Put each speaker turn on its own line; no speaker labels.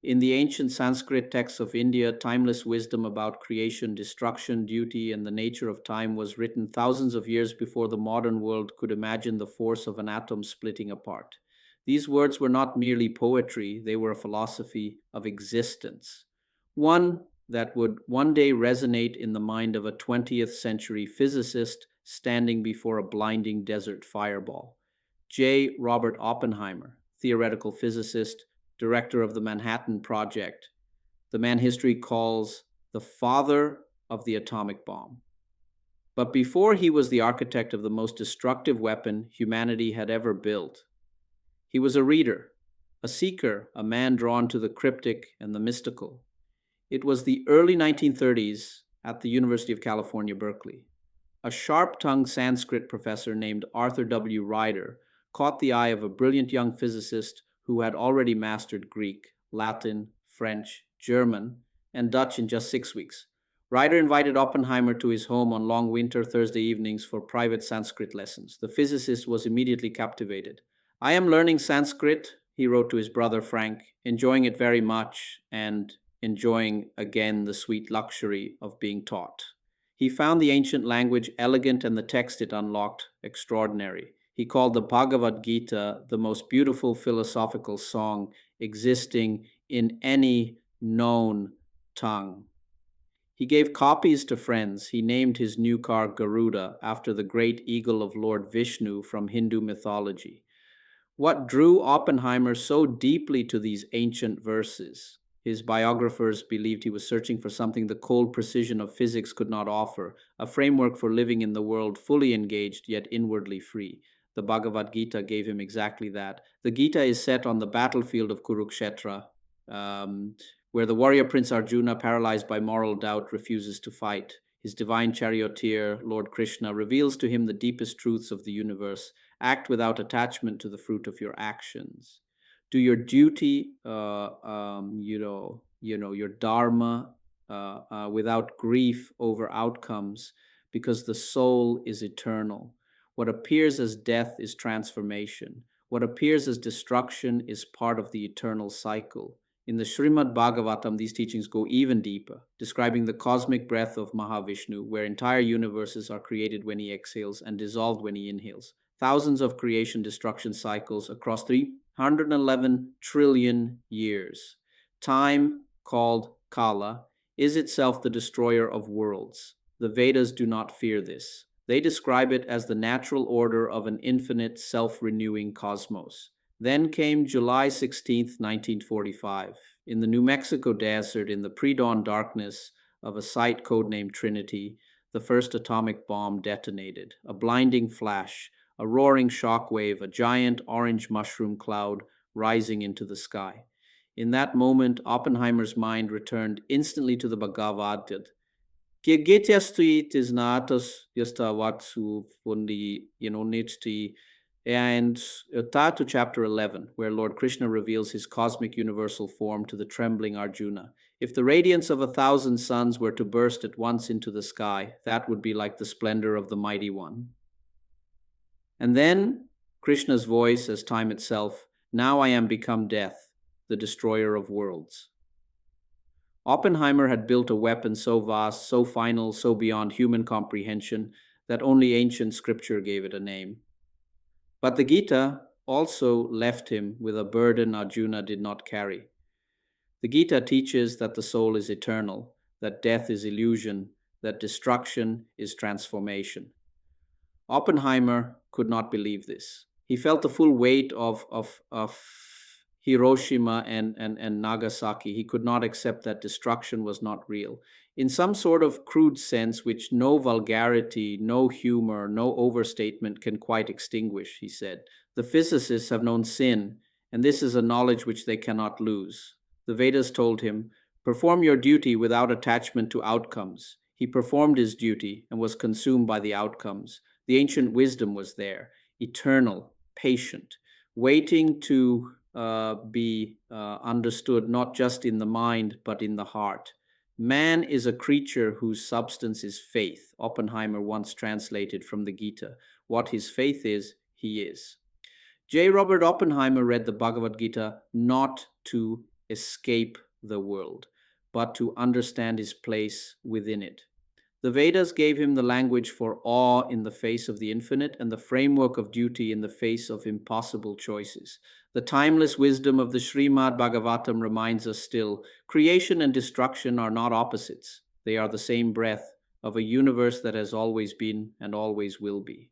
In the ancient Sanskrit texts of India, timeless wisdom about creation, destruction, duty, and the nature of time was written thousands of years before the modern world could imagine the force of an atom splitting apart. These words were not merely poetry, they were a philosophy of existence, one that would one day resonate in the mind of a 20th century physicist standing before a blinding desert fireball. J. Robert Oppenheimer, theoretical physicist, director of the Manhattan Project, the man history calls the father of the atomic bomb. But before he was the architect of the most destructive weapon humanity had ever built, he was a reader, a seeker, a man drawn to the cryptic and the mystical. It was the early 1930s at the University of California, Berkeley. A sharp-tongued Sanskrit professor named Arthur W. Ryder caught the eye of a brilliant young physicist who had already mastered Greek, Latin, French, German, and Dutch in just 6 weeks. Ryder invited Oppenheimer to his home on long winter Thursday evenings for private Sanskrit lessons. The physicist was immediately captivated. "I am learning Sanskrit," he wrote to his brother Frank, "enjoying it very much and enjoying again the sweet luxury of being taught." He found the ancient language elegant and the text it unlocked extraordinary. He called the Bhagavad Gita the most beautiful philosophical song existing in any known tongue. He gave copies to friends. He named his new car Garuda after the great eagle of Lord Vishnu from Hindu mythology. What drew Oppenheimer so deeply to these ancient verses? His biographers believed he was searching for something the cold precision of physics could not offer, a framework for living in the world fully engaged yet inwardly free. The Bhagavad Gita gave him exactly that. The Gita is set on the battlefield of Kurukshetra, where the warrior Prince Arjuna, paralyzed by moral doubt, refuses to fight. His divine charioteer, Lord Krishna, reveals to him the deepest truths of the universe. Act without attachment to the fruit of your actions. Do your duty, your dharma, without grief over outcomes, because the soul is eternal. What appears as death is transformation. What appears as destruction is part of the eternal cycle. In the Srimad Bhagavatam, these teachings go even deeper, describing the cosmic breath of Maha-Vishnu, where entire universes are created when he exhales and dissolved when he inhales. Thousands of creation-destruction cycles across 311 trillion years. Time, called Kala, is itself the destroyer of worlds. The Vedas do not fear this. They describe it as the natural order of an infinite, self-renewing cosmos. Then came July 16th, 1945. In the New Mexico desert, in the pre-dawn darkness of a site codenamed Trinity, the first atomic bomb detonated. A blinding flash, a roaring shock wave, a giant orange mushroom cloud rising into the sky. In that moment, Oppenheimer's mind returned instantly to the Bhagavad Gita. Gigitiastuit is natus yastavatsu fundi nitsti, and to chapter 11, where Lord Krishna reveals his cosmic universal form to the trembling Arjuna. If the radiance of 1,000 suns were to burst at once into the sky, that would be like the splendor of the Mighty One. And then Krishna's voice as time itself, "Now I am become death, the destroyer of worlds." Oppenheimer had built a weapon so vast, so final, so beyond human comprehension that only ancient scripture gave it a name. But the Gita also left him with a burden Arjuna did not carry. The Gita teaches that the soul is eternal, that death is illusion, that destruction is transformation. Oppenheimer could not believe this. He felt the full weight of Hiroshima and Nagasaki. He could not accept that destruction was not real. In some sort of crude sense, which no vulgarity, no humor, no overstatement can quite extinguish, he said, the physicists have known sin, and this is a knowledge which they cannot lose. The Vedas told him, "Perform your duty without attachment to outcomes." He performed his duty and was consumed by the outcomes. The ancient wisdom was there, eternal, patient, waiting to be understood not just in the mind, but in the heart. Man is a creature whose substance is faith. Oppenheimer once translated from the Gita. What his faith is, he is. J. Robert Oppenheimer read the Bhagavad Gita not to escape the world, but to understand his place within it. The Vedas gave him the language for awe in the face of the infinite and the framework of duty in the face of impossible choices. The timeless wisdom of the Srimad Bhagavatam reminds us still creation and destruction are not opposites, they are the same breath of a universe that has always been and always will be.